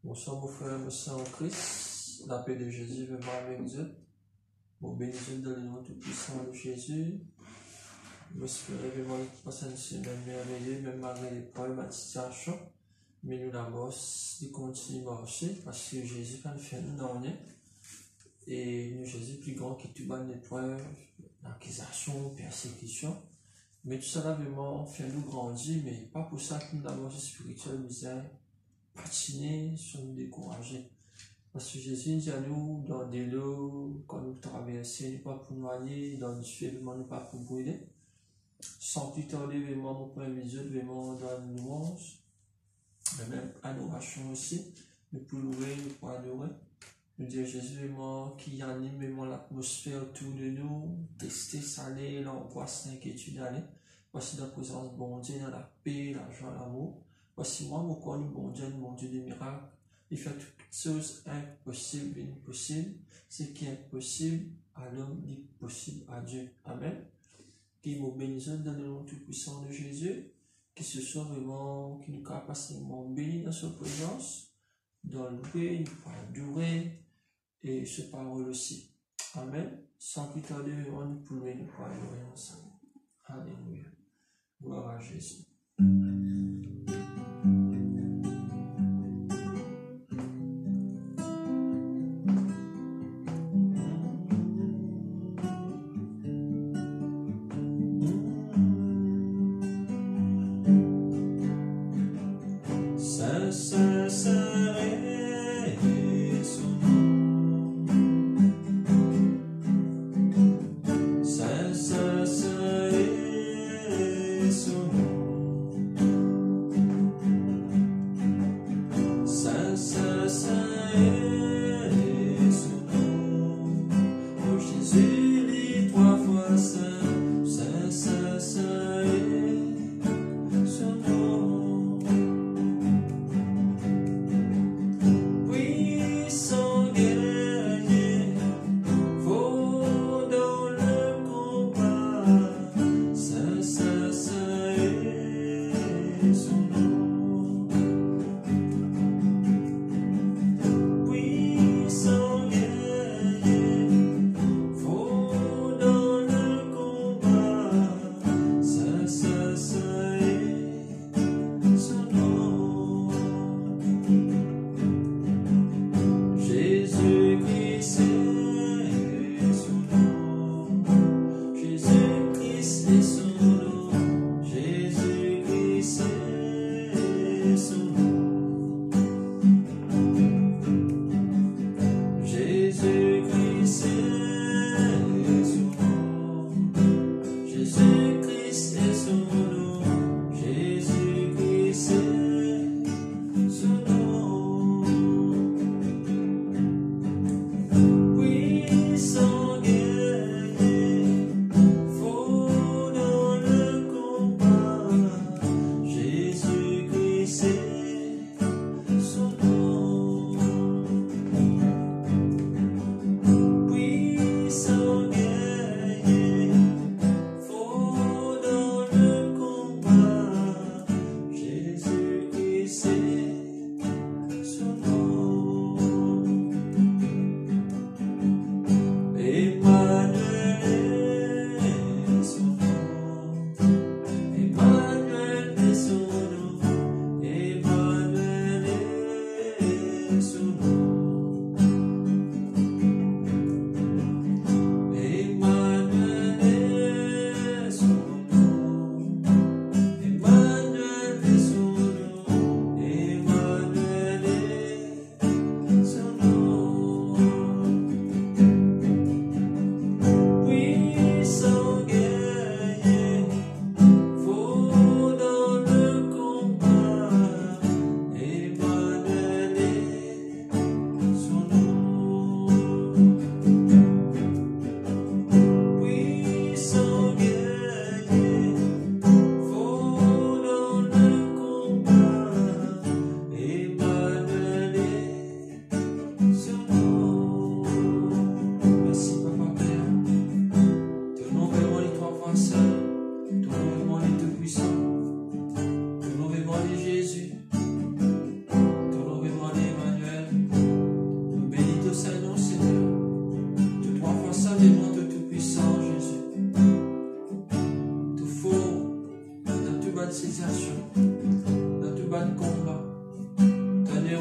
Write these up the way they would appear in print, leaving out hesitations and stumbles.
Bonsoir, mon frère, mon sœur en Christ. La paix de Jésus vraiment avec Dieu. Bon, bénédiction dans le nom tout-puissant de Jésus. J'espère vraiment passer une semaine merveilleuse, même malgré les problèmes de situation. Mais nous d'abord, nous continuons à marcher parce que Jésus, quand il fait nous dans et nous, Jésus, plus grand que tout bas l'épreuve, l'accusation, persécution. Mais tout ça, là, vraiment, fait nous grandir, mais pas pour ça que nous d'abord spirituel, nous avons patiner, nous décourager. Parce que Jésus dit à nous, dans des lots, quand nous traversons, nous pas pour noyer, dans le feu, nous pas pour brûler. Sans plus tarder, vraiment, mon point visuel, vraiment, dans la louange, mais même adoration aussi, nous pour louer, nous pour adorer. Nous dire Jésus, vraiment, qui anime vraiment l'atmosphère autour de nous, tester, saler, l'angoisse, l'inquiétude, aller. Voici la présence de bon Dieu, dans la paix, la joie, l'amour. Voici moi, mon corps, mon Dieu de miracles. Il fait toutes choses impossibles et impossibles. Ce qui est impossible à l'homme est possible à Dieu. Amen. Qui vous bénisse dans le nom tout-puissant de Jésus. Que ce soit vraiment, qui nous capacement béni dans sa présence, dans le louer, pour adorer, et ce parole aussi. Amen. Sans plus tarder, nous pouvons nous parler ensemble. Alléluia. Gloire à Jésus. Oui,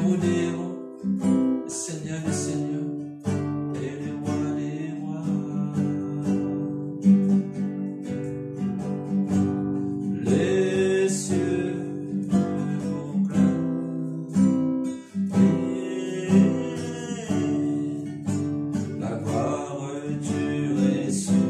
héros des héros, le Seigneur des seigneurs, et le roi des rois. Les cieux proclament la gloire du ressuscité.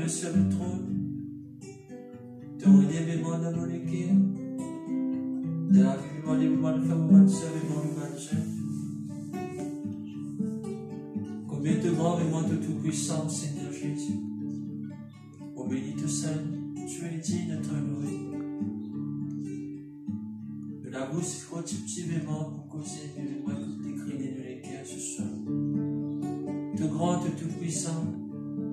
Sur le trône, ton élément dans mon équipe, de la vie vivant des moments de femme, moments de soeur, moments de jeune. Combien de grands moments de tout-puissant, Seigneur Jésus. Ô béni tout seul, tu es digne de t'honorer. De la bouche, il faut typiquement pour causer de moi toutes les crimes de l'équerre ce soir. Tout grand, tout puissant.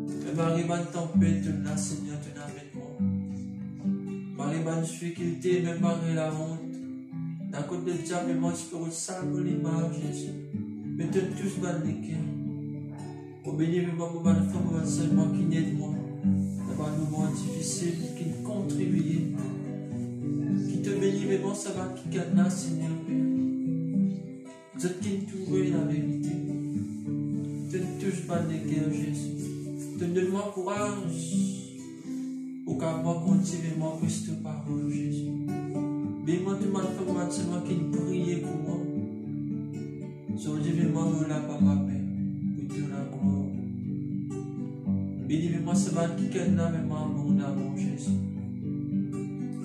Mais Marie-Man tempête, là, Seigneur, tu n'as avec moi. Marie-Man difficulté, même malgré la honte. D'un côté de diable, mais moi, je peux ressembler l'image, Jésus. Mais tu ne touches pas le cœur. Au béni, mais moi, ma femme, seulement qui naît de moi. Dans un moment difficile, qui me contribue. Qui te bénit, mais moi, ça va qui cadenas, Seigneur. Vous êtes qui me trouvez la vérité. Tu ne touches pas le cœur, Jésus. Donne-moi courage pour qu'à moi continuer moi cette parole, Jésus. Bénis-moi tout mal fait matin qui brille pour moi. Sur Dieu, bénis-moi pour la papa paix. Pour tout la gloire. Bénis-moi ce mal qui est là, bénis-moi mon amour Jésus.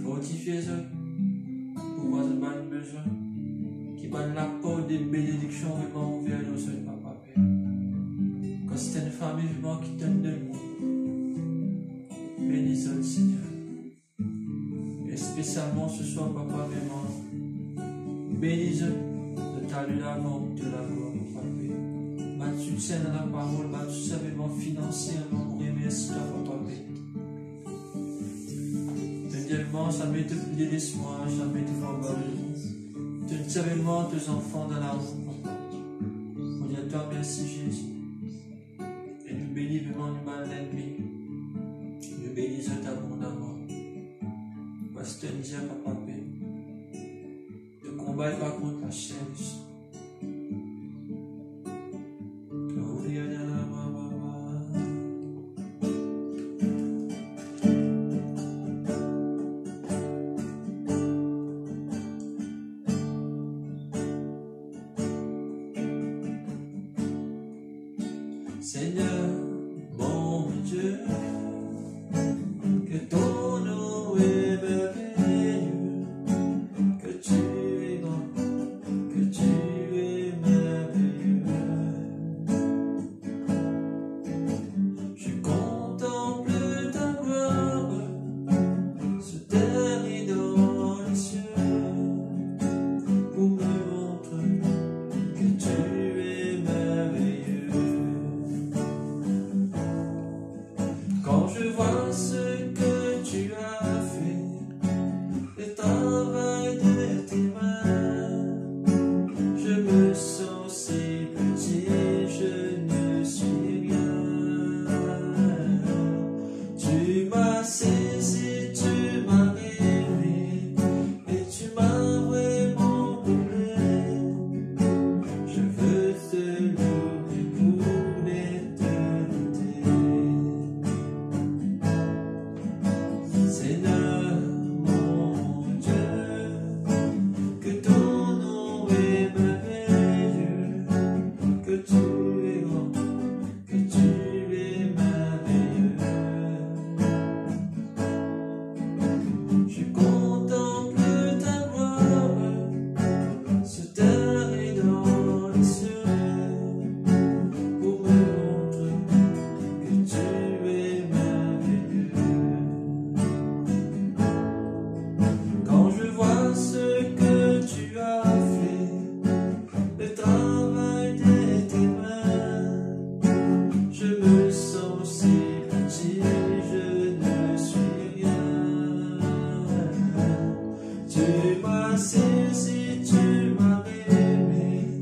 Fortifiez-le pour voir ce mal besoin. Qui va la porte des bénédictions vraiment ouverte au seul papa paix. Quand c'est une famille vraiment qui t'aime de moi. Bénis-le Seigneur. Et spécialement ce soir, papa, vraiment, bénis-le de t'aller l'avant de la gloire, papa. Ma succès dans la parole, ma succès vraiment financièrement, pour remercier toi, papa. Deuxièmement, ça m'est de prier l'espoir, ça m'est de voir de vraiment tes enfants dans la route, papa. On dit à toi, merci Jésus. Et nous bénis vraiment du mal l'ennemi. Nous bénissons ta bonne amour. Parce que tu dis à papa, le combat n'est pas contre la chair. Seigneur, mon Dieu, que ton nom est merveilleux, que tu es grand, que tu es merveilleux. Je contemple ta gloire, sur terre et dans les cieux, pour me montrer que tu es merveilleux. Quand je vois ce que tu as fait, le travail de tes mains, je me sens si petit, je ne suis rien. Tu m'as saisi, tu m'as aimé, et tu m'as vraiment comblé. Je veux te louer pour l'éternité. Seigneur, mon Dieu, que ton nom est merveilleux, que tu es grand, que tu es merveilleux. Je contemple ta gloire, sur terre et dans les cieux, pour me montrer que tu es merveilleux. Quand je vois ce que tu as fait, le travail de tes mains, je me sens si petit, je ne suis rien. Tu m'as saisi, tu m'as aimé,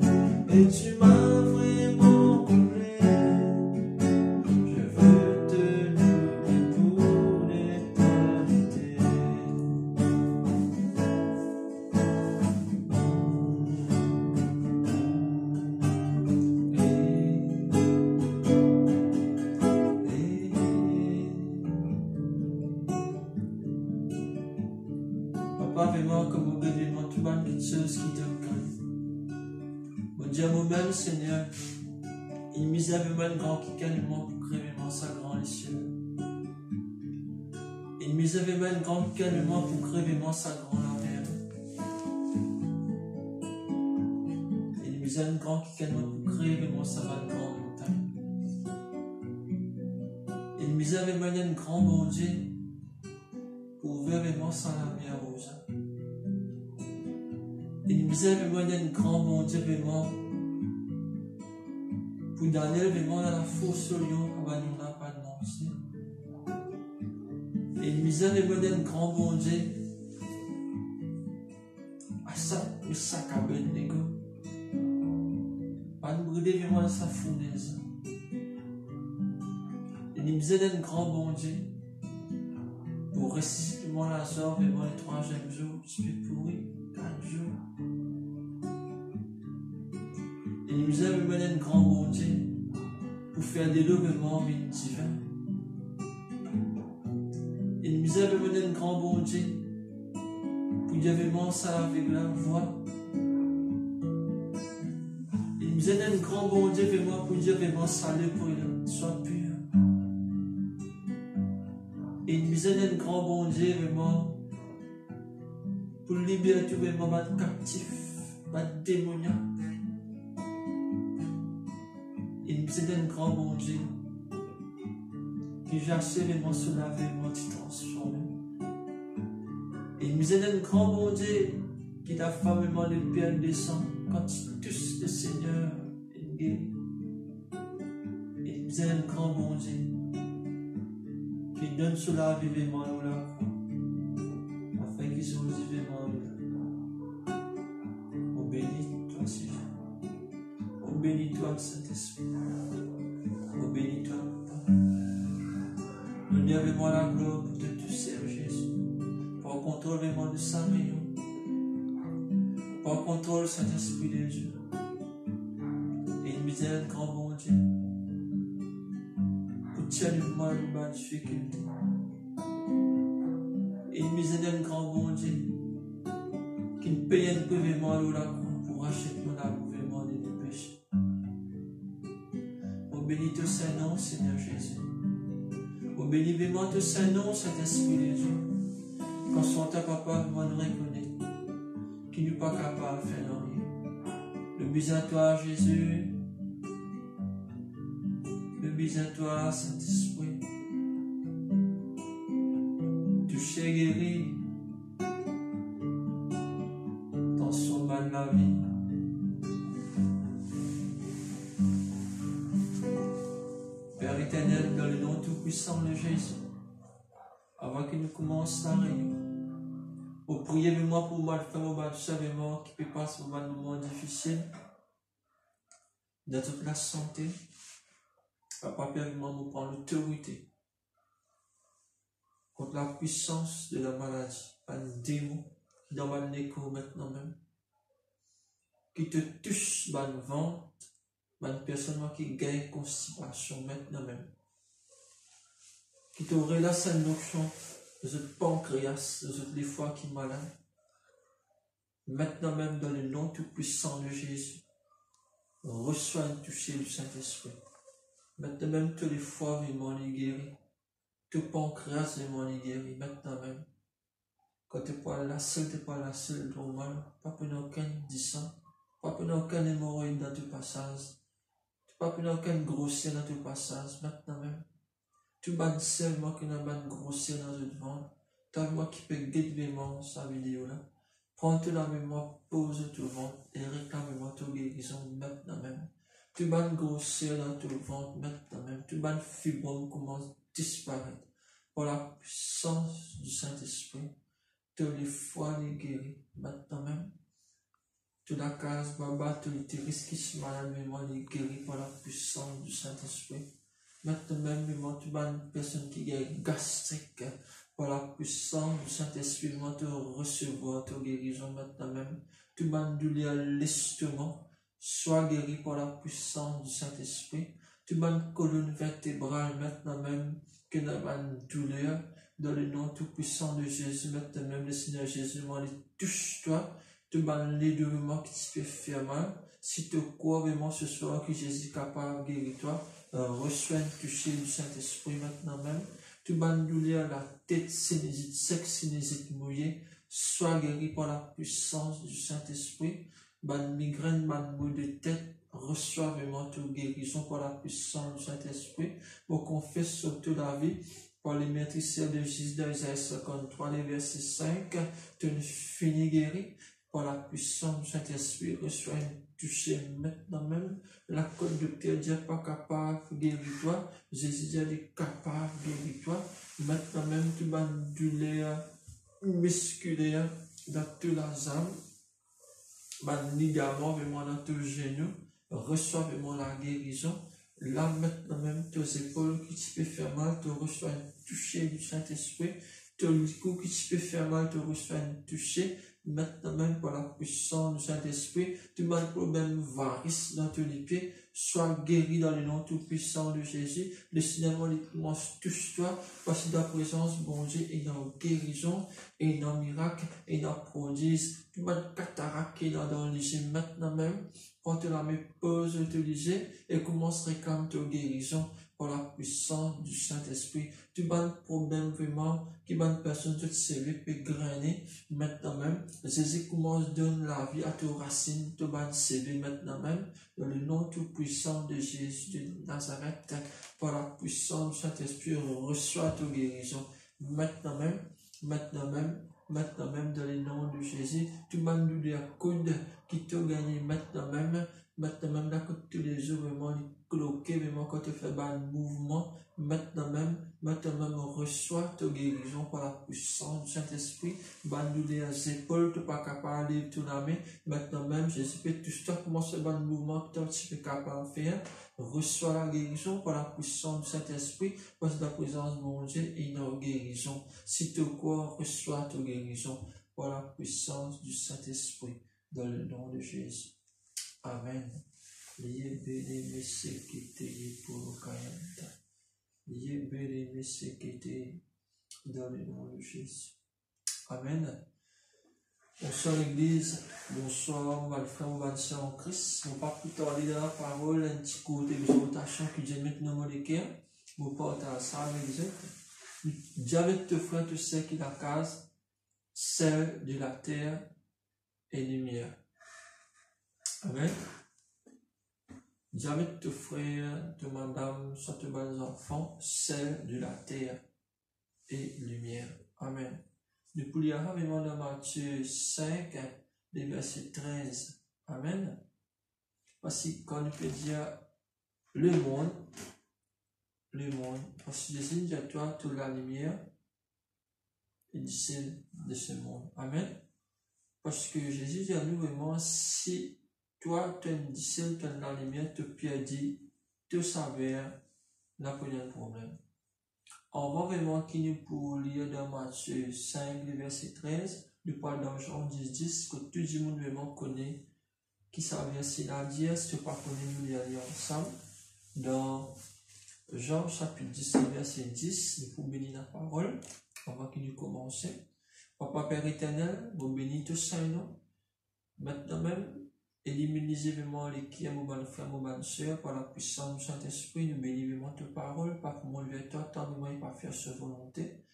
et tu m'as vraiment comblé. Je veux te louer pour l'éternité. Papa, vraiment, comme vous bébé, moi, tout mal, quelque chose qui te craint. Mon Dieu, moi-même, Seigneur, il misère vraiment grand qui calme pour créer vraiment sa grande les cieux. Il misère vraiment grand qui calme pour créer vraiment sa grande la mer. Il misère grand qui calme pour créer vraiment sa grande montagne. Il misère vraiment un grand bon Dieu pour ouvrir vraiment sa la mer rouge. Il misère vraiment un grand bon Dieu vraiment pour Daniel vraiment dans la fosse au lion pour nous n'a pas annoncé. Et il misère vraiment un grand bon Dieu à ça, le sac à Abednego. Pas nous brûler vraiment dans sa fournaise. Il misère un grand bon Dieu pour ressusciter Lazare vraiment le troisième jour, tu peux pourrir 4 jours. Il nous a mené un grand bon Dieu pour faire des levements divins. Il nous a mené un grand bon Dieu pour pour Dieu vraiment ça avec la voix. Il nous aide un grand bon Dieu vraiment pour Dieu vraiment salut pour il soit pur. Et il nous aide un grand bon Dieu vraiment pour libérer tout vraiment mal captif, mal démoniaque. Il nous aide un grand bon Dieu qui j'achève vraiment se laver, vraiment se transformer. Et il nous aide un grand bon Dieu qui t'a fait vraiment le Père descend quand il touche le Seigneur et il guérit. Et il nous aide un grand bon Dieu qui donne sur la vie vraiment nous la croix afin qu'ils soient vraiment là. On bénit toi Seigneur. On bénit toi le Saint-Esprit. On bénit toi Papa. Nous lui avons la gloire pour te toucher Jésus. Pour contrôle vraiment de sa vie. Pour contrôle Saint-Esprit de Dieu. Et il nous aide grand bon Dieu. Pour tirer le mal ou la difficulté. Et il nous aide un grand bon Dieu. Qui nous paye un peu vraiment la croix pour racheter nous la mouvement de nos péchés. On bénit ton Saint-Nom, Seigneur Jésus. On bénit vraiment ton Saint-Nom, Saint-Esprit de Dieu. Quand son temps capable, nous reconnaître qu'il n'est pas capable de faire rien. Le bis à toi, Jésus. Le bis à toi, Saint-Esprit. Touché, guéri. Dans son mal la vie. Père éternel, dans le nom tout-puissant de Jésus, avant que nous commencions la réunion, vous priez de moi pour moi, faire mon savement qui peut passer un moment difficile, dans toute la santé. Papa, Père, moi, vous prend l'autorité contre la puissance de la maladie, un démon qui dans ma écho maintenant même, qui te touche dans le ventre, une personne qui gagne constipation maintenant même, qui te relâche une notion de ce pancréas, de ce les foies qui est malade, maintenant même dans le nom tout puissant de Jésus, reçois un toucher du Saint-Esprit. Maintenant même tous les foies vraiment les guéris, tout pancréas vraiment les guéris, maintenant même. Quand tu parles la seule, tu parles la seule normal, pas pour aucun dissent, pas pour aucun hémorroïde dans ton passage, pas pour aucun grossier dans ton passage, maintenant même. Tu bannes seulement qu'il y a une grossière dans le ventre. Tu as moi qui peux guider vraiment sa vidéo là. Prends-toi la mémoire, pose ton ventre et réclame-moi ta guérison maintenant même. Tu bannes grossière dans ton ventre maintenant même. Tu bannes fibrome commence à disparaître. Pour la puissance du Saint-Esprit, tous les foies les guéris maintenant même. Toute la case, baba, tous les terroristes qui sont malades, mémoire les guéris par la puissance du Saint-Esprit. Maintenant même, tu as une personne qui est gastrique par la puissance du Saint-Esprit, tu recevoir ta guérison maintenant même. Tu as une douleur à l'estomac, sois guéri par la puissance du Saint-Esprit. Tu as une colonne vertébrale maintenant même, que tu as une douleur dans le nom tout puissant de Jésus. Maintenant même, le Seigneur Jésus, touche-toi. Tu as les deux moments qui te peuvent faire mal. Si tu crois vraiment ce soir que Jésus est capable de guérir toi, reçois un toucher du Saint-Esprit maintenant même. Tu vas une douleur à la tête, sinusite sec, sinusite mouillé, sois guéri par la puissance du Saint-Esprit. Une migraine, une maux de tête, reçois vraiment toute guérison par la puissance du Saint-Esprit. Pour qu'on fasse sur toute la vie, par les maîtriseurs de Jésus d'Isaïe 53, les versets 5, tu finis guéri. Par la puissance du Saint-Esprit, reçois un toucher maintenant même. La conducteur n'est pas capable de guérir toi. Jésus est capable de guérir toi. Maintenant même, tu vas une douleur musculaire dans toute la jambe. Un ligament vraiment dans tes genoux. Reçois vraiment la guérison. Là, maintenant même, tes épaules qui te peuvent faire mal, tu reçois un toucher du Saint-Esprit. Tes coups qui te peuvent faire mal, tu reçois un toucher. Maintenant même par la puissance du Saint-Esprit, tu as un problème varice dans tous les pieds, sois guéri dans le nom tout-puissant de Jésus. Le Seigneur, il commence touche-toi, parce que ta présence, bon Dieu, est dans guérison, et dans miracle, et dans prodige. Tu vas cataracte dans les yeux maintenant même, porte la main, pose utiliser, et commence à réclamer ta guérison par la puissance du Saint-Esprit. Tu vas un problème vraiment, qui va une personne toute sévère, peut grainer, maintenant même. Jésus commence, donne la vie à tes racines, tu vas sévère maintenant même, dans le nom tout-puissant de Jésus de Nazareth, par la puissance du Saint-Esprit, reçois ta guérison, maintenant même, maintenant même, maintenant même, dans le nom de Jésus. Tu vas nous dire coude qui t'a gagné maintenant même, là, quand tous les jours, vraiment, cloqué, vraiment, quand tu fais un mouvement, maintenant même, reçois ta guérison par la puissance du Saint-Esprit. Nous les épaules, tu n'es pas capable de lever la main. Maintenant même, Jésus, tout ça, commence à faire un mouvement que tu es capable de faire. Reçois la guérison par la puissance du Saint-Esprit, parce que la présence de mon Dieu est une guérison. Si tu crois, reçois ta guérison par la puissance du Saint-Esprit, dans le nom de Jésus. Amen. Liye bene mesekete pour Kayanta. Liye bene mesekete dans le nom de Jésus. Amen. Bonsoir l'église, bonsoir mon frère, mon soeur en Christ. On va plus tarder dans la parole, un petit côté d'exhortation que Dieu maintenant dans le cœur. On partage ça avec vous. Dieu avec tes frères, tu sais qu'il la case, celle de la terre et lumière. Amen. Dieu avec tes frères, tes madames, soit tes bons enfants, celle de la terre et lumière. Amen. Nous lire vraiment dans Matthieu 5, les versets 13. Amen. Voici quand on peut dire le monde, parce que Jésus dit à toi, toute la lumière est celle de ce monde. Amen. Parce que Jésus dit à nous vraiment, si toi, tu es une disciple, tu es dans la lumière, tu peux dire, tu s'avère, n'a pas de problème. On va vraiment qui nous pour lire dans Matthieu 5, verset 13, nous parle dans Jean 10, que tout le monde vraiment connaît, qui s'avère si la dire, si tu ne pas connais, nous lire ensemble. Dans Jean chapitre 10, verset 10, nous pouvons bénir la parole, avant qu'il nous commence. Papa Père éternel, vous bénis tous saints noms. Maintenant même, éliminez vraiment les qui aiment mon frère, mon soeur, par la puissance du Saint-Esprit, nous bénissons ta parole, pas pour mon toi, tant de moi, pas faire sa volonté.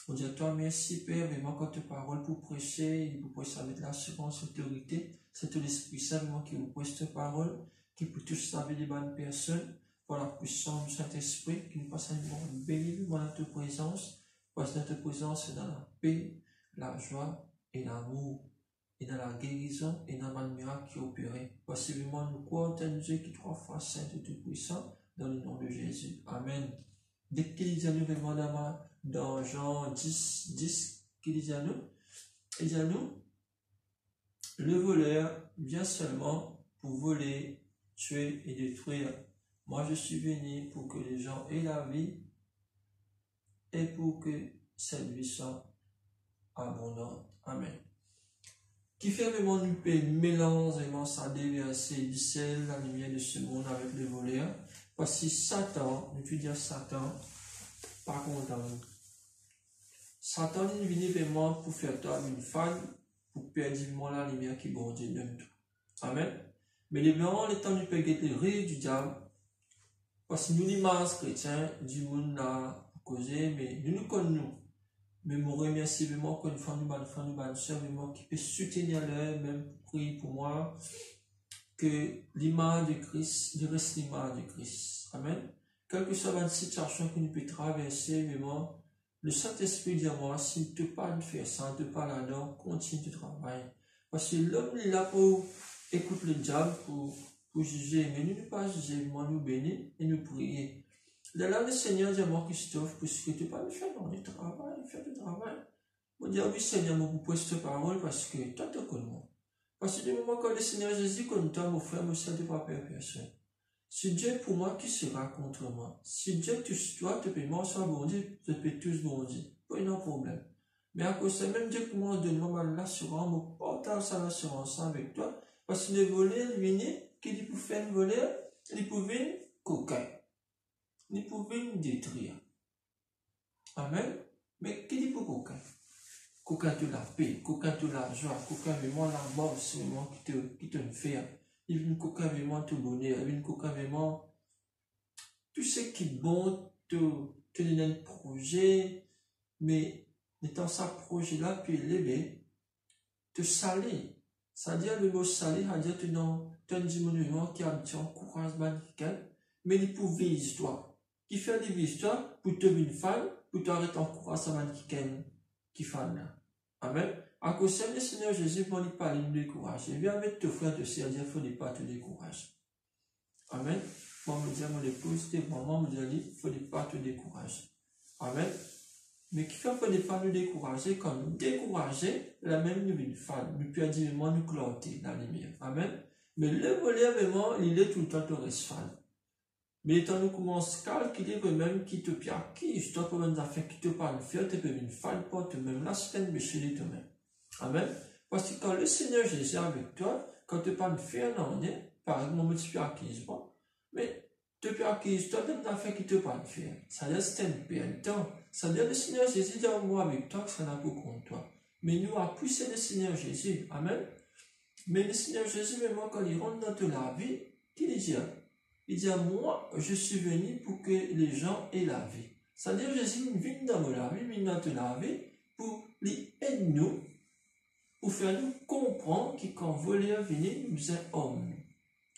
On dit à toi, merci Père, vraiment quand ta parole pour prêcher, et pour prêcher avec l'assurance, l'autorité, c'est tout l'Esprit Saint, vraiment qui vous prêche ta parole, qui peut tous savoir les bonnes personnes, par la puissance du Saint-Esprit, qui nous passe un moment béni dans ta présence, parce que notre présence est dans la paix, la joie et l'amour. Et dans la guérison et dans le miracle qui est opéré. Possiblement, nous croyons en Dieu qui est 3 fois saint et tout puissant, dans le nom de Jésus. Amen. Dès qu'il dit à nous, vraiment dans Jean 10, qu'il dit à nous, il dit à nous, le voleur vient seulement pour voler, tuer et détruire. Moi, je suis venu pour que les gens aient la vie et pour que cette vie soit abondante. Amen. Qui fait vraiment nous mélange vraiment ça déverser du sel, la lumière de ce monde avec le voleur. Parce que Satan, nous peut dire Satan, pas content. Satan est venu vraiment pour faire toi une femme, pour perdre la lumière qui bon Dieu donne tout. Amen. Mais les blancs, les temps, nous peut guetter le rire du diable. Parce que nous, les masses chrétiens, du monde a causé, mais nous connaissons. Mais je remercie vraiment qu'une fois nous bonne soeur, vraiment qui peut soutenir l'heure, même prier pour moi, que l'image de Christ, il reste l'image de Christ. Amen. Quelle que soit la situation que nous pouvons traverser, vraiment, le Saint-Esprit dit à moi, si tu ne peux pas faire ça, tu ne peux pas là-dedans, continue de travailler. Parce que l'homme est là pour écouter le diable, pour juger, mais nous ne pas juger, moi nous bénir et nous prier. De là, le Seigneur dit à moi, Christophe, puisque tu ne peux pas me faire dans le travail, faire du travail. Je dis, oui, Seigneur, je vous prêche cette parole parce que toi, tu connais moi. Parce que du moment que le Seigneur Jésus connaît toi, mon frère, mon soeur, tu ne peux pas perdre personne. Si Dieu est pour moi, qui sera contre moi? Si Dieu touche toi, tu peux moi, soit bon Dieu, je peux tous bon Dieu. Pas de problème. Mais à cause de ça, même Dieu commence de nous l'assurance, je partage sa l'assurance avec toi. Parce que le voleur, il vient, qui dit pour faire le voleur, ils pouvaient coquin, ils pouvaient détruire. Amen. Mais qui dit pour coquin? Coquin de la paix, coquin de la joie, coquin vraiment la mort, c'est vraiment qui te fait. Il vient coquin vraiment te bonheur, il vient coquin vraiment tout ce qui est bon, te donne un projet, mais étant ça projet-là, puis élevé, te saler. C'est-à-dire le mot saler, c'est-à-dire que tu as un diminuement qui a un petit encouragement, mais il pour vivre toi. Qui fait des histoires pour te une fan, pour t'arrêter encouragement qui fan là. Amen. À cause de Seigneur Jésus, on ne pas de décourager. Viens avec tes frères, te servir, il ne faut pas te décourager. Amen. Moi, je me dis à mon épouse, tes mamans me disent, il ne faut pas te décourager. Amen. Mais qui fait qu'il ne faut pas nous décourager, quand nous décourager, la même nous une femme, nous peut dire, moi, nous clanter dans les lumière. Amen. Mais le volet, vraiment, il est tout le temps, tu restes fan. Mais étant nous commence à calculer même qui te pia, qui, je dois pas même affaires qui te parle faire, tu peux une fan pour toi-même, là, c'est un péché de toi-même. Amen. Parce que quand le Seigneur Jésus est avec toi, quand tu parles faire, non, par exemple, tu peux acquérir, mais tu peux acquérir toi même affaires qui te parle faire. Ça veut dire c'est un temps. Ça veut dire le Seigneur Jésus dit moi avec toi que ça n'a pas contre toi. Mais nous avons poussé le Seigneur Jésus. Amen. Mais le Seigneur Jésus, même quand il rentre dans la vie, qu'il dit? Il dit, moi, je suis venu pour que les gens aient la vie. C'est-à-dire, Jésus vient dans la vie, vient dans la vie, pour les aider nous, pour faire nous comprendre que quand vous voulez venir, nous sommes hommes.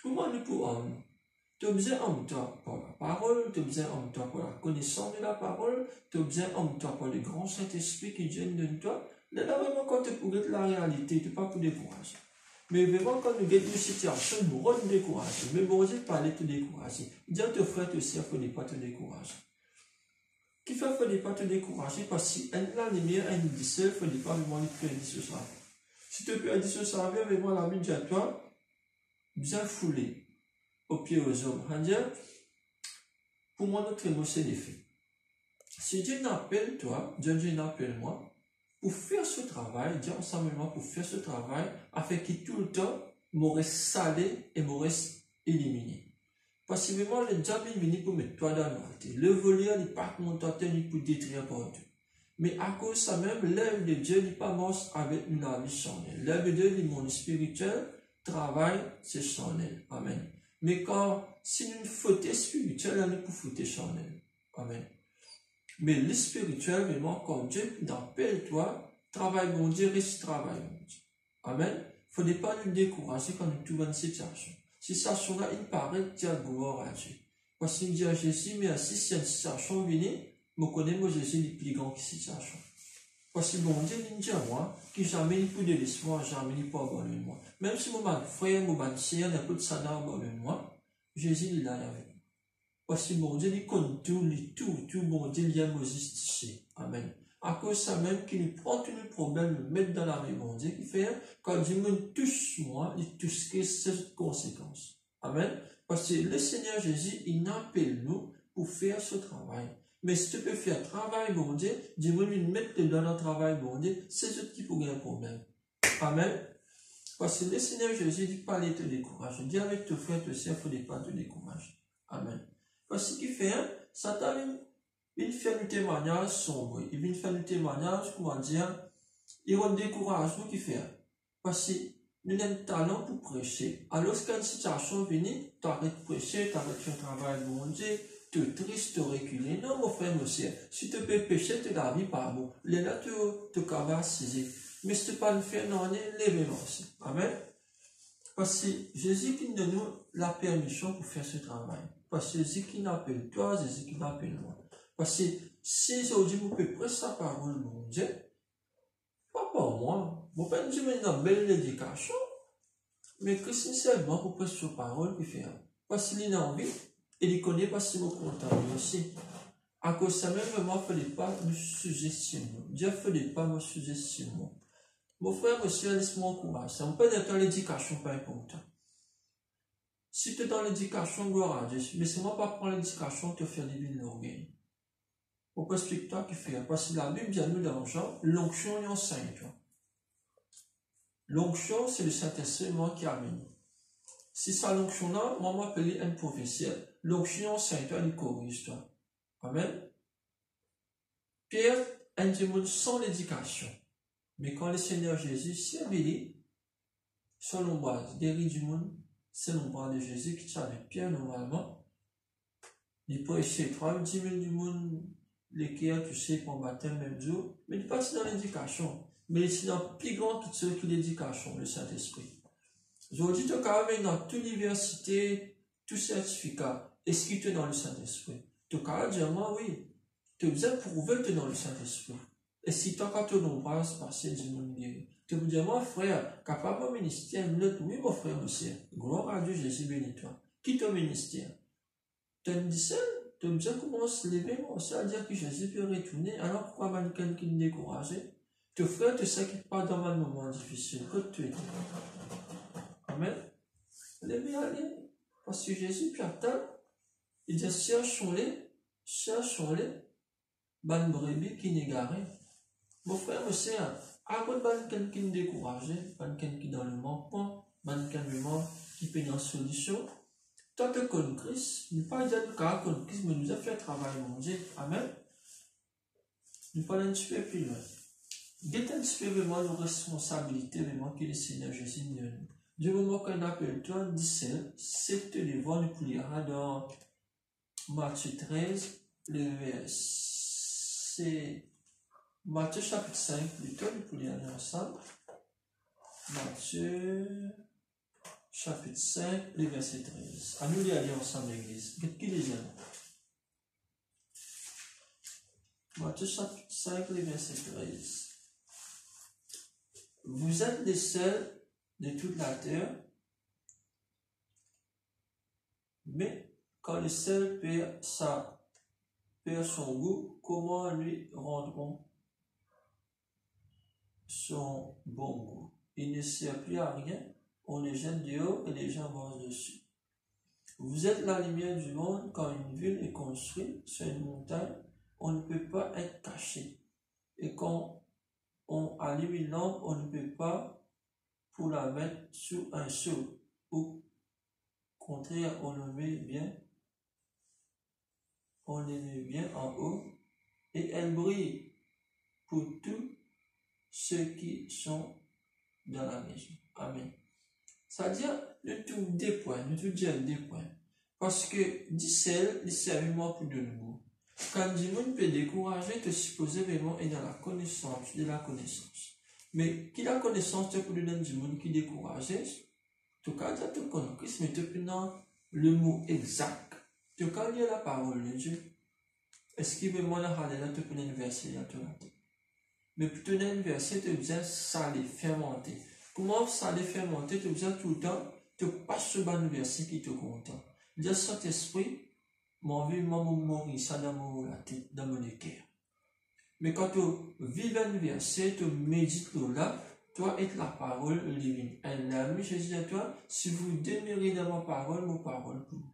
Comment nous pour hommes? Tu as besoin d'homme toi pour la parole, tu as besoin d'homme toi pour la connaissance de la parole, tu as besoin d'homme toi pour le grand Saint-Esprit qui vient de toi. Là, vraiment, quand tu pourrais être la réalité, tu n'es pas pour décourager. Mais vraiment, quand nous avons une situation, nous nous décourager. Mais bon Dieu, parler te décourager. Dis à tes frères, tes sœurs, il ne faut pas te décourager. Qui fait qu'il ne faut pas te décourager? Parce que la lumière, elle nous dit seul, il ne faut pas vraiment le faire ce soir. Si tu peux dire ce soir, vraiment la vie de toi, bien foulée aux pieds aux hommes. C'est-à-dire, pour moi, notre mot, c'est l'effet. Si Dieu n'appelle toi, Dieu n'appelle moi, pour faire ce travail, Dieu ensemble pour faire ce travail, afin que tout le temps, m'aurait salé et m'aurait éliminé. Parce que vraiment, le diable est venu pour mettre toi dans la réalité. Le voleur n'est pas contenté pour détruire pour Dieu. Mais à cause de ça même, l'œuvre de Dieu n'est pas mort avec une vie sans elle. L'œuvre de Dieu, le monde spirituel, travail, c'est sans elle. Amen. Mais quand, si nous faute spirituelle, on est pour foutre sans elle. Amen. Mais le spirituel, vraiment, quand Dieu t'appelle toi, travail bon Dieu, reste travail bon Dieu. Amen. Il ne faut pas nous décourager quand nous trouvons une situation. Si cette situation-là, il paraît dire gloire à Dieu. Parce qu'il dit à Jésus, mais si cette situation vient, je connais moi Jésus le plus grand que cette situation. Parce que bon Dieu, il dit à moi, que jamais il peut de l'espoir, jamais il peut abandonner moi. Même si mon frère, mon sœur, n'a pas de ça d'abandonner moi, Jésus, il est là avec moi. Parce que bon Dieu, il compte tout, bon Dieu, il y a Moïse. Amen. À cause de ça même, qu'il prend tous les problèmes, le met dans la vie, bon Dieu, qui fait, quand Dieu me touche moi, il touche ces conséquences. Amen. Parce que le Seigneur Jésus, il appelle nous pour faire ce travail. Mais si tu peux faire travail, bon Dieu, Dieu me lui mettre dans le travail, bon Dieu, c'est ce qui pourrait un problème. Amen. Parce que le Seigneur Jésus dit pas de te décourager. Dis avec tes frères, tes sœurs, il ne faut pas te décourager. Amen. Parce qu'il fait, Satan, il fait un témoignage sombre. Il vient faire un témoignage, comment dire, il va décourager nous qui fait. Parce que nous avons un talent pour prêcher. Alors, quand une situation vient, tu arrêtes de prêcher, tu arrêtes de faire travail, bon Dieu, tu es triste, tu recules. Non, mon frère, mon sœur, si tu peux pécher, tu la vie par bon. Là, tu te cabasses. Mais si tu ne peux pas le faire, non, lève-moi aussi. Amen. Parce que Jésus qui donne nous la permission pour faire ce travail. Parce que Jésus qui n'appelle toi, Jésus qui n'appelle moi. Parce que si aujourd'hui vous pouvez prêcher sa parole, mon Dieu, pas pour moi. Vous pouvez dire une belle éducation, mais que sincèrement vous prêchez sa parole, puis faire. Parce qu'il a envie, et il connaît parce qu'il est content aussi. À cause de ça même, vraiment, il ne fallait pas nous sous-estimer. Dieu ne fallait pas nous sous-estimer. Mon frère, monsieur, laisse-moi encourager. Ça me peut être dans l'éducation, pas important. Si tu es dans l'éducation, gloire à Dieu. Mais c'est moi pas prendre l'éducation, te faire des villes d'orgueil. Pourquoi explique-toi qui fait? Parce que la Bible dit à nous dans Jean, l'onction est enseigne, toi. L'onction, c'est le Saint-Esprit qui amène. Si ça l'onction là, moi m'appelle un professeur. L'onction, c'est toi, il corrige toi. Amen. Pierre, un démon sans l'éducation. Mais quand le Seigneur Jésus s'est révélé, sur l'ombrage guéri du monde, c'est l'ombrage de Jésus qui tient avec Pierre normalement. Il peut essayer 10 000 du monde, lesquels tu sais qu'on baptême même jour, mais il n'est pas dans l'éducation. Mais il est dans le plus grand que l'éducation, le Saint-Esprit. Aujourd'hui, tu as quand même dans toute université, tout certificat, inscrit dans le Saint-Esprit. Tu as quand même dire, moi, oui, tu as besoin de prouver que tu es dans le Saint-Esprit. Et si tu as quand tu l'embrasses, passer du monde guéri. Tu peux dire, moi, frère, capable de ministère, oui, mon frère, monsieur. Gloire à Dieu, Jésus béni toi. Qui ton ministère? Tu as une dizaine, tu as besoin de commencer à se lever, moi, à dire que Jésus peut retourner. Alors pourquoi quelqu'un qui me décourager? Tes frères, tu sais qu'il pas dans un moment difficile. Que tu es. Amen. Levez aller. Parce que Jésus peut attendre. Il dit, cherchons-les, bonne brebis qui n'est garée. Mon frère, monsieur, avant de quelqu'un qui est découragé, quelqu'un qui est dans le manquement, quelqu'un qui peut dans la solution, toi, tu connais Christ, il ne pas dire que connaître Christ, mais nous a fait un travail, mon Dieu. Amen. Nous parlons un petit peu plus loin. Dites un petit peu vraiment nos responsabilités, vraiment que le Seigneur Jésus nous donne. Du moment qu'on appelle toi, 17, c'est te devant, nous lira dans Matthieu 13, le verset. Matthieu chapitre 5, plutôt, nous pouvons aller ensemble. Matthieu chapitre 5, le verset 13. À nous d'y aller ensemble, l'église. Qui les aime? Matthieu chapitre 5, le verset 13. Vous êtes les seuls de toute la terre, mais quand le sel perd son goût, comment lui rendront son bon goût? Il ne sert plus à rien, on les jette dehors et les gens mangent dessus. Vous êtes la lumière du monde. Quand une ville est construite sur une montagne, on ne peut pas être caché. Et quand on allume une lampe, on ne peut pas pour la mettre sur un seau. Au contraire, on le met bien en haut et elle brille pour tous ceux qui sont dans la maison. Amen. C'est-à-dire, le tout des points, le tout dire des points. Parce que, dit celle, il sert vraiment pour de nouveau. Quand du monde peut décourager, te supposer vraiment est dans la connaissance de la connaissance. Mais qui la connaissance te pour donner du monde qui décourage, tu cas tu connais Christ, mais tu peux dans le mot exact. Tu cas lire la parole de Dieu. Est-ce qu'il veut moi la là tu peux un verset à te rater. Mais pour tenir un verset, tu as besoin de saler, fermenter. Comment saler, fermenter? Tu as besoin tout le temps, tu passes sur un verset qui te content. Dire Saint-Esprit, mon vie, mon mourir, ça dans mon tête, dans mon cœur. Mais quand tu vis un verset, tu médites là, toi et la parole divine. Elle a mis Jésus à toi, si vous demeurez dans ma parole vous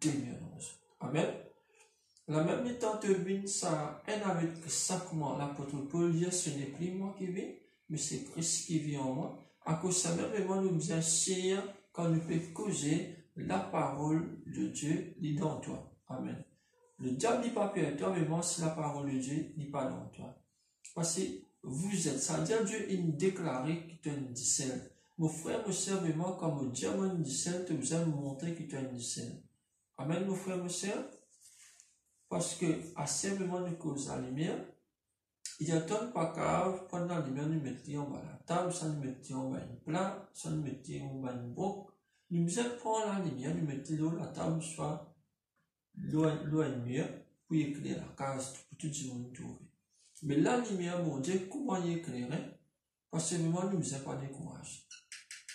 demeurez dans vous. Amen. La même temps, tu vis ça, et avec ça, comment l'apôtre Paul dit, ce n'est plus moi qui vis, mais c'est Christ qui vit en moi. À cause de ça, même nous bien sûr, quand nous pouvons causer la parole de Dieu, il est dans toi. Amen. Le diable n'est pas pire toi, mais moi, si la parole de Dieu n'est pas dans toi. Parce que vous êtes, c'est-à-dire Dieu il déclaré qu'il t'a une dicelle. Mon frère, mon soeur, vraiment, comme Dieu m'a une dicelle, tu besoin de montrer qu'il t'a une dicelle. Amen, mon frère, mon soeur. Parce que, à simplement de cause la lumière, il y a tant de pas grave, pendant la lumière, nous mettons en bas la table, ça nous mettons en bas une plat, ça nous mettons en bas une broc. Nous besoin de prendre la lumière, nous mettons l'eau, la table, soit l'eau et mur, pour éclairer la case, pour tout le monde trouver. Mais la lumière, mon Dieu, comment y éclairer? Parce que moi, nous ne sommes pas découragés.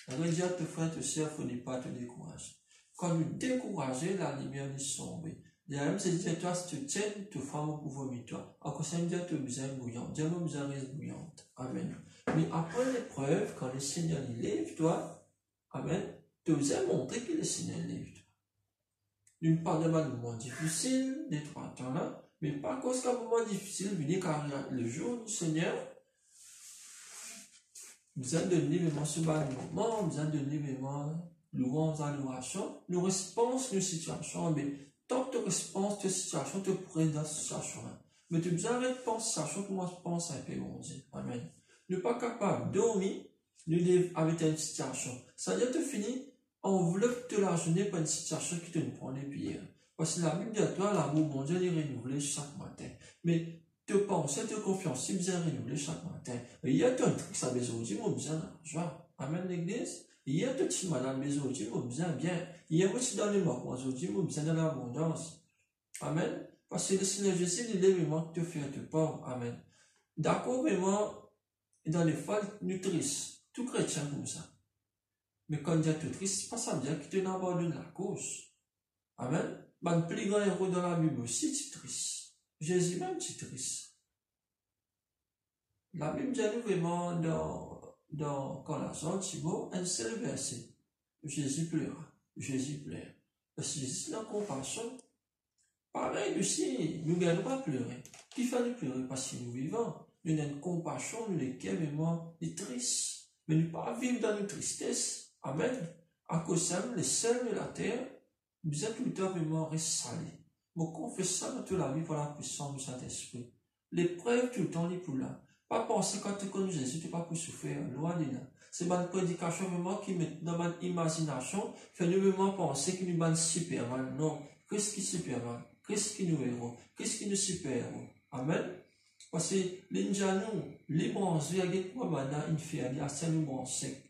La vraie dire, tes frères, tes sœurs, il ne faut pas te décourager. Quand nous décourageons, la lumière est sombre. Et la même, c'est dire, toi, si tu tiens, tu feras mon pouvoir, toi. Encore ça, me dit, tu as besoin bouillante. Dieu m'a besoin de bouillante. Amen. Mais après l'épreuve, quand le Seigneur il lève, toi, amen, tu as besoin de montrer que le Seigneur lève, toi. D'une part, de moment difficile, des 3 temps là, mais pas cause qu'un moment difficile, venez car le jour du Seigneur, nous allons donner vraiment ce bas moment, nous allons donner vraiment louange, adoration, nous réponses nos situations, mais tant que tu réponses tes situations, tu pourrais dans cette situation. Mais tu as besoin de penser à la situation, comment tu penses à un peu, mon Dieu. Amen. Nous pas capable de dormir, nous devons avec une situation. C'est-à-dire que tu finis, enveloppe de la journée par une situation qui te prend les prières. Parce que la Bible dit à toi, l'amour, mon Dieu, est renouvelé chaque matin. Mais te penser, te confiance, il bien renouvelé chaque matin. Il y a un truc, ça besoin de mon besoin d'argent. Amen, l'église. Il y a un petit madame besoin de mon besoin bien. Il y a aussi dans les mots, mon besoin de l'abondance. Amen. Parce que le Seigneur Jésus, il est vraiment te faire te pauvre. Amen. D'accord, vraiment, dans les fois, nous tristes. Tout chrétien comme ça. Mais quand il est triste, c'est pas ça veut dire qu'il te abandonne la cause. Amen. Le plus grand héros dans la Bible aussi, c'est triste. Jésus même, c'est triste. La Bible dit nous vraiment dans Colossiens, Thibaut, un seul verset. Jésus pleura. Jésus pleure. Parce que Jésus, la compassion, pareil aussi, nous ne gagnons pas pleurer. Qui fait nous pleurer parce que nous vivons. Nous avons une compassion, nous les cœurs vraiment tristes. Mais nous ne pas vivre dans nos tristesse. Amen. À cause de les sels de la terre, nous êtes tout le temps vraiment salés. Nous confessons dans toute la vie par la puissance du Saint-Esprit. L'épreuve tout le temps est pour là. Pas penser quand tu connais Jésus, tu n'es pas pour souffrir. Loin de là. C'est une prédication vraiment qui met dans mon imagination, fait nous vraiment penser qu'il nous est Superman. Non. Qu'est-ce qui est Superman? Qu'est-ce qui nous héros? Qu'est-ce qui nous super-héros? Amen. Parce que les gens, les bronzés, avec moi, maintenant, une fille, il y a ça, nous bronzés.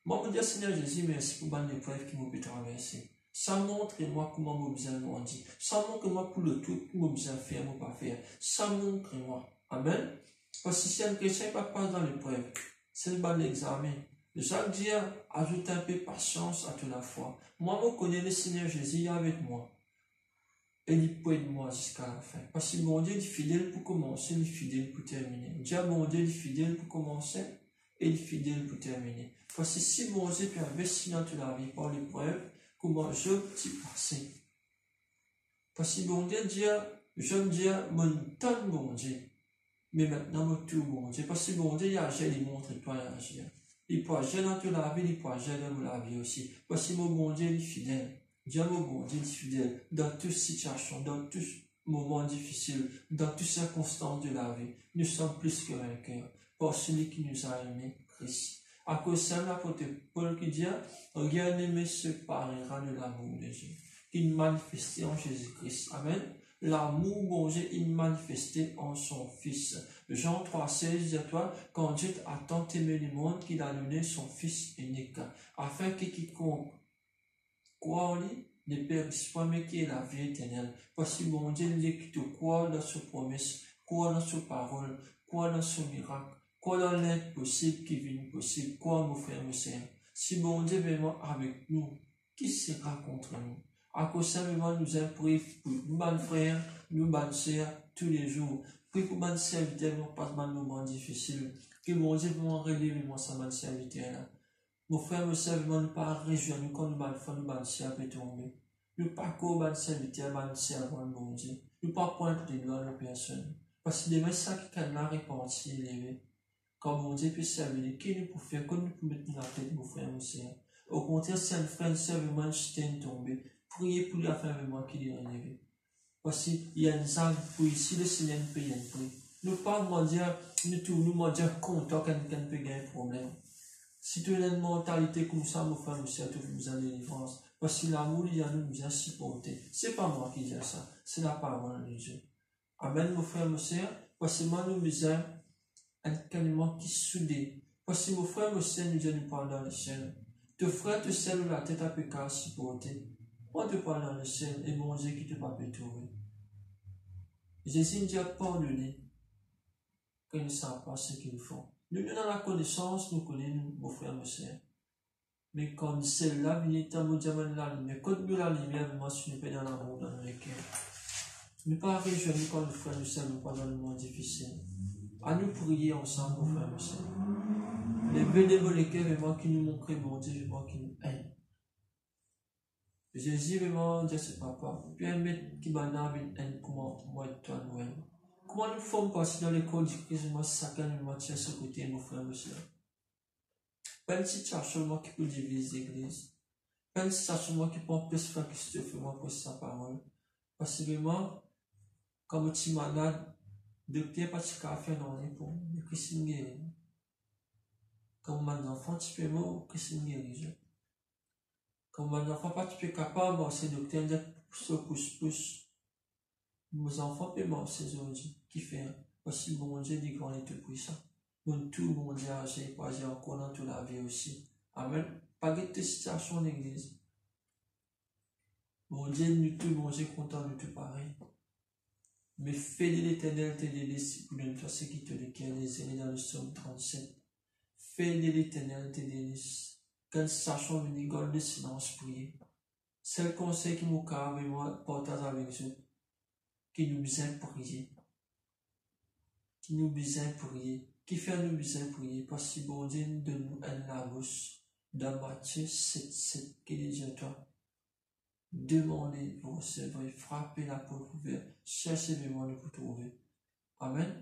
Moi, je dis, Seigneur Jésus, merci pour l'épreuve qui m'a pu traverser. Ça montre-moi comment je besoin grandir. Ça montre-moi pour le tout, comment je besoin faire, moi pas faire. Ça montre-moi. Amen. Parce que si un chrétien ne passe pas dans l'épreuve, c'est le bas de l'examen. Jacques dit, ajoute un peu de patience à toute la foi. Moi, je connais le Seigneur Jésus, il est avec moi. Et il peut être moi jusqu'à la fin. Parce que mon Dieu est fidèle pour commencer, il est fidèle pour terminer. Dieu, mon Dieu est fidèle pour commencer, et il est fidèle pour terminer. Parce que si mon Dieu peut investir dans toute la vie par l'épreuve, comment je peux passer? Parce que mon Dieu dit, je me dis, mon temps, mon Dieu. Mais maintenant, mon tout, mon Dieu. Parce que mon Dieu, il agit, il montre toi, il agit. Il peut agir dans toute la vie, il peut agir dans la vie aussi. Parce que mon Dieu est fidèle. Dieu, mon bon Dieu, est fidèle dans toutes situations, dans tous moments difficiles, dans toutes circonstances de la vie. Nous sommes plus que vainqueurs par celui qui nous a aimés, Christ. À cause de l'apôtre Paul qui dit, rien aimé se parera de l'amour de Dieu, qu'il manifestait en Jésus-Christ. Amen. L'amour, bon Dieu, il manifestait en son Fils. Jean 3,16 dit à toi, quand Dieu a tant aimé le monde qu'il a donné son Fils unique, afin que quiconque croit en lui ne périsse pas, mais qui est la vie éternelle. Parce que mon Dieu, il qui te croit dans ses promesses, croit dans ses paroles, croit dans son miracle, croit dans l'impossible qui vient possible, croit mon frère, mon sœur. Si mon Dieu est vraiment avec nous, qui sera contre nous? À cause de ça, nous avons prié pour nous, bonnes frères, nous, bonnes sœurs, tous les jours. Priez pour bonnes serviteurs, nous passons un moment difficile. Que mon Dieu vraiment relève moi, ça, bonne serviteur là. Mon frère, mon sœur, nous ne pas réjouir, nous, quand nous bonnes frères, nous, bonnes sœurs, peut tomber. Nous pas qu'au bonnes serviteurs, bonnes sœurs, mon Dieu. Nous pas pointer de gloire à personne. Parce que demain, ça qui can la répartie élevé. Quand mon Dieu peut servir, qui nous peut faire, quand nous pouvons mettre la tête, mon frère, mon sœur. Au contraire, si un frère, une sœur, vraiment, jeter tomber. Priez pour lui afin vraiment qu'il est relevé. Parce qu'il y a une salle pour ici, le Seigneur peut y aller. Nous pas dire, nous dire content quand quelqu'un peut gagner un problème. Si tu as une mentalité comme ça, mon frère, monsieur, tu vous en délivrance. Parce que l'amour, il y a nous a supporté. C'est pas moi qui dis ça, c'est la parole de Dieu. Amen, mon frère, monsieur. Parce que moi, nous besoin un calmement qui soudé. Parce que mon frère, monsieur, nous dit nous parle dans le ciel. Te frère, te sel la tête à pécar supporter. Moi, te parle dans le ciel et mon Dieu qui te pas peut trouver. Jésus nous dit à pardonner quand ils ne savent pas ce qu'ils font. Nous, dans la connaissance, nous connaissons nos frères, nos sœurs. Mais quand celle-là vient, nous diamant la lumière. Quand nous la lumière, moi, si nous pas dans l'amour, dans nos cœurs. Nous pas réjouir quand nos frères, nos sœurs, nous pas dans le monde difficile. À nous prier ensemble, nos frères, nos sœurs. Les bénévoles cœurs, vraiment, qui nous montrent, mon Dieu, vraiment, qui nous aiment. Jésus, vraiment, Dieu, c'est papa. Permettre qu'il m'a donné une comment, moi et toi, nous aimons. Comment nous faisons passer dans l'école du Christ, moi, chacun de nous tient ce côté, mon frère, mon soeur. Pas une situation, moi, qui peut diviser l'église. Quelle situation qui peut plus faire que si tu fais moi pour sa parole. Parce que vraiment, comme tu es malade, docteur pas de faire non pour le Christ guérit. Comme mon enfant, tu peux mort, Christ guérit. Comme mon enfant, pas tu peux capable, c'est docteur de pousse. Mes enfants peuvent mort, c'est aujourd'hui. Qui fait? Parce que mon Dieu dit qu'on est tout puissant. Bon, tout mon Dieu agit, pas agir encore dans toute la vie aussi. Amen. Pas de situation en l'église. Mon Dieu, nous tous, mon Dieu, content de tout pareil. Mais fais de l'éternel tes délices pour ne faire ce qui te requiert, les aînés dans le psaume 37. Fais de l'éternel tes délices. Quand sachons venir, garde le silence, prier. C'est le conseil qui nous carre et moi partage avec eux. Qui nous besoin prier. Qui nous besoin prier. Qui fait nous besoin prier. Parce que bon Dieu nous donne un labouche. Dans Matthieu 7, qui dit à toi. Demandez, vous recevrez, frappez la porte ouverte, cherchez vraiment de vous trouver. Amen.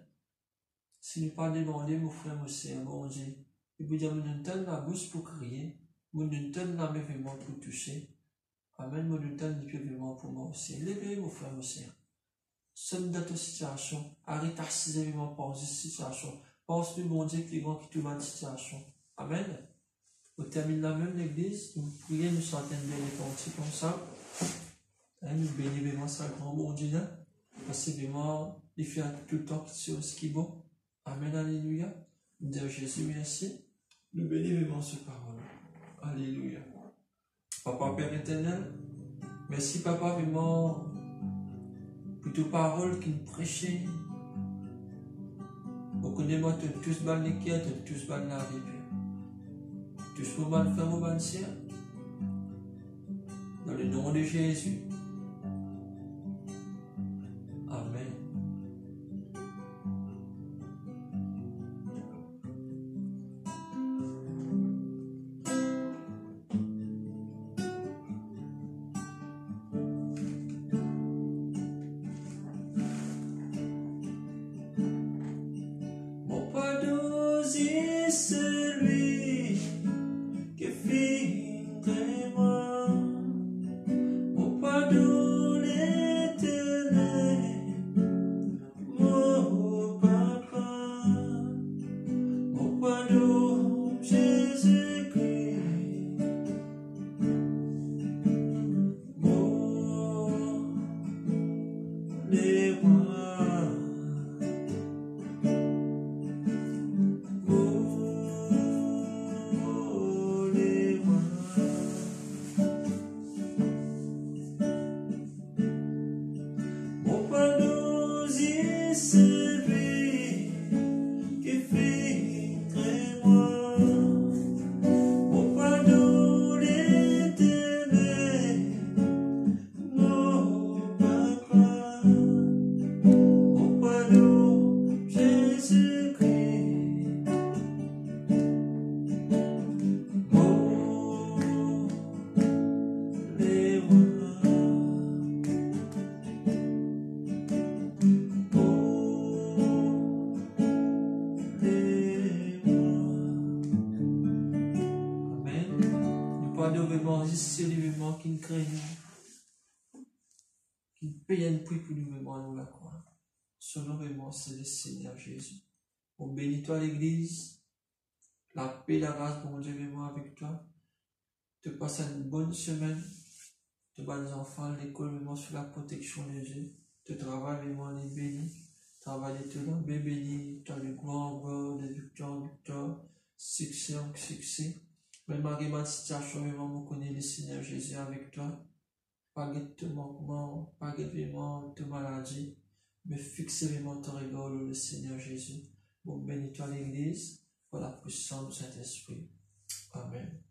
Si nous pas demander, mon frère, mon sœur, bon Dieu, il vous dit, nous donne la bouche pour crier, nous donne la main vraiment pour toucher. Amen, nous donne les pieds vraiment pour moi aussi. Levez, mon frère, mon sœur. Sommes dans ta situation, arrête d'assister vraiment par cette situation. Pense que mon Dieu qui est grand qui te met dans situation. Amen. Au termine la même l'église, nous prions, nous sentons bien les parties comme ça. Nous bénissons vraiment ça, grand bon Dieu, parce que vraiment, il fait tout le temps ce qui est bon. Amen, alléluia. Nous disons Jésus, merci. Nous bénissons vraiment ce parole. Alléluia. Papa, Père éternel, merci, Papa, vraiment, pour tes paroles qui nous prêchaient. Vous connaissez, moi, tous mal les quêtes, tous mal la vie, Père. Tous pour mal faire mon bon Seigneur. Dans le nom de Jésus. Amen. Mon pardon, c'est celui qui fit moi. Mon pardon l'éternel, mon papa. Mon pardon, Jésus-Christ. Mon les rois. Mon pardon, c'est celui qui fit moi. Mon pardon, l'éternel, mon papa. Mon pardon, Jésus-Christ. Mon les rois. Vraiment, juste l'événement qui nous crée, qui nous paye un prix pour nous vraiment nous la croire. Son nom vraiment, c'est le Seigneur Jésus. On bénit toi l'église, la paix, la grâce, mon Dieu, vraiment avec toi. Te passe une bonne semaine, te bats les enfants, l'école, vraiment sur la protection de Dieu. Te travail, vraiment, les bénis. Travailler tout là, béni, tu as le grand de victoire, succès en succès. Même malgré ma situation, vraiment, vous connaissez le Seigneur Jésus avec toi. Pas de manquement, pas de maladie, mais fixez vraiment ton regard le Seigneur Jésus. Bon, bénis-toi l'église, pour la puissance du Saint-Esprit. Amen.